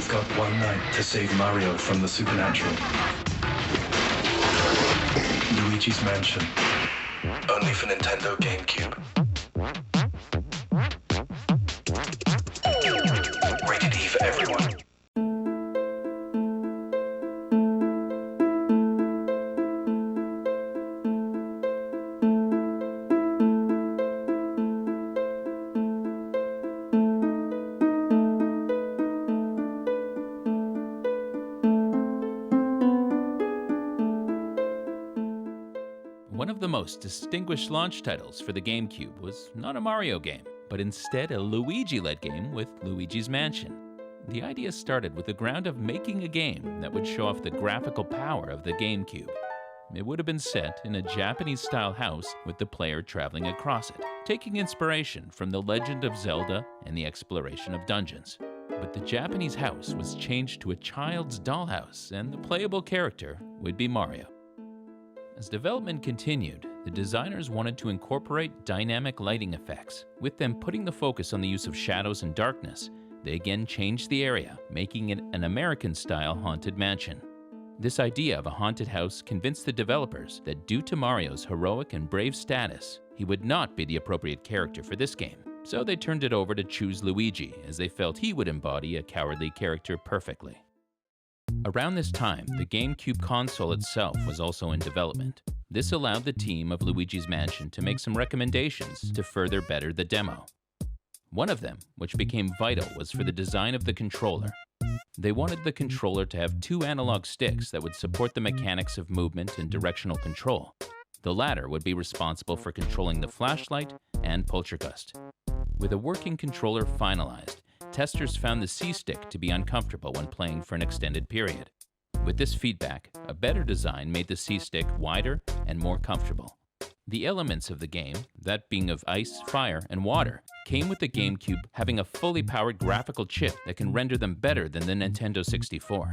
You've got one night to save Mario from the supernatural. Luigi's Mansion. Only for Nintendo GameCube. Rated E for everyone. One of the most distinguished launch titles for the GameCube was not a Mario game, but instead a Luigi-led game with Luigi's Mansion. The idea started with the ground of making a game that would show off the graphical power of the GameCube. It would have been set in a Japanese-style house with the player traveling across it, taking inspiration from The Legend of Zelda and the exploration of dungeons. But the Japanese house was changed to a child's dollhouse, and the playable character would be Mario. As development continued, the designers wanted to incorporate dynamic lighting effects. With them putting the focus on the use of shadows and darkness, they again changed the area, making it an American-style haunted mansion. This idea of a haunted house convinced the developers that due to Mario's heroic and brave status, he would not be the appropriate character for this game. So they turned it over to choose Luigi, as they felt he would embody a cowardly character perfectly. Around this time, the GameCube console itself was also in development. This allowed the team of Luigi's Mansion to make some recommendations to further better the demo. One of them, which became vital, was for the design of the controller. They wanted the controller to have two analog sticks that would support the mechanics of movement and directional control. The latter would be responsible for controlling the flashlight and poltergust. With a working controller finalized, testers found the C-stick to be uncomfortable when playing for an extended period. With this feedback, a better design made the C-stick wider and more comfortable. The elements of the game, that being of ice, fire, and water, came with the GameCube having a fully powered graphical chip that can render them better than the Nintendo 64.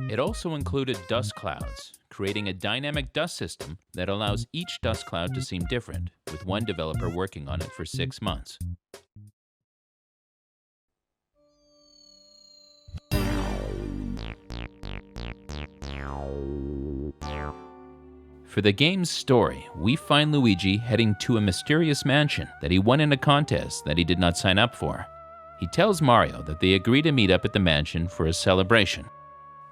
It also included dust clouds, creating a dynamic dust system that allows each dust cloud to seem different, with one developer working on it for 6 months. For the game's story, we find Luigi heading to a mysterious mansion that he won in a contest that he did not sign up for. He tells Mario that they agree to meet up at the mansion for a celebration.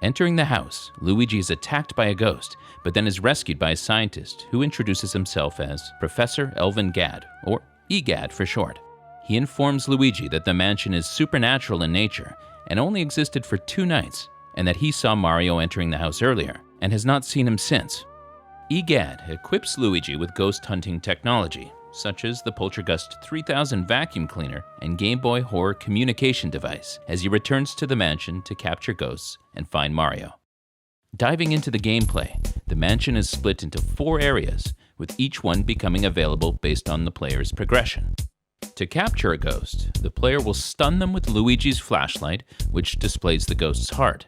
Entering the house, Luigi is attacked by a ghost, but then is rescued by a scientist who introduces himself as Professor Elvin Gadd, or EGAD for short. He informs Luigi that the mansion is supernatural in nature and only existed for 2 nights, and that he saw Mario entering the house earlier and has not seen him since. EGAD equips Luigi with ghost hunting technology, such as the Poltergust 3000 vacuum cleaner and Game Boy Horror communication device, as he returns to the mansion to capture ghosts and find Mario. Diving into the gameplay, the mansion is split into 4 areas, with each one becoming available based on the player's progression. To capture a ghost, the player will stun them with Luigi's flashlight, which displays the ghost's heart.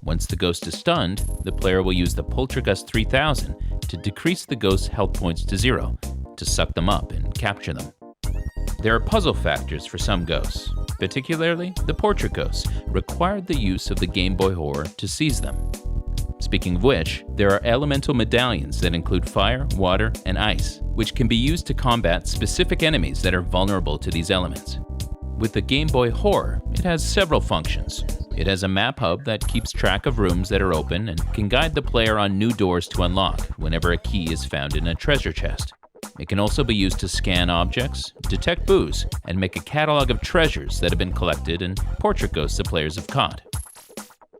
Once the ghost is stunned, the player will use the Poltergust 3000 to decrease the ghost's health points to 0, to suck them up and capture them. There are puzzle factors for some ghosts, particularly the portrait ghosts, required the use of the Game Boy Horror to seize them. Speaking of which, there are elemental medallions that include fire, water, and ice, which can be used to combat specific enemies that are vulnerable to these elements. With the Game Boy Horror, it has several functions. It has a map hub that keeps track of rooms that are open and can guide the player on new doors to unlock whenever a key is found in a treasure chest. It can also be used to scan objects, detect boos, and make a catalog of treasures that have been collected and portrait ghosts the players have caught.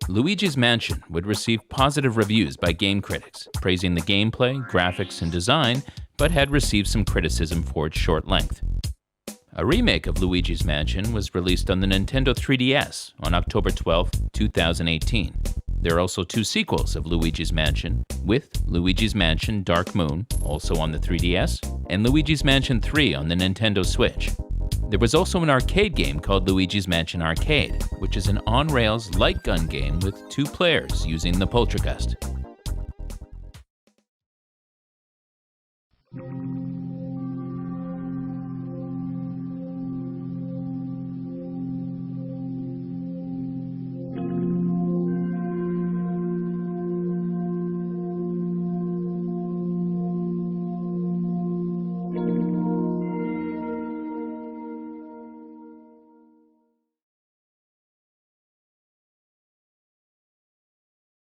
Luigi's Mansion would receive positive reviews by game critics, praising the gameplay, graphics, and design, but had received some criticism for its short length. A remake of Luigi's Mansion was released on the Nintendo 3DS on October 12, 2018. There are also 2 sequels of Luigi's Mansion, with Luigi's Mansion Dark Moon, also on the 3DS, and Luigi's Mansion 3 on the Nintendo Switch. There was also an arcade game called Luigi's Mansion Arcade, which is an on-rails light gun game with 2 players using the Poltergust.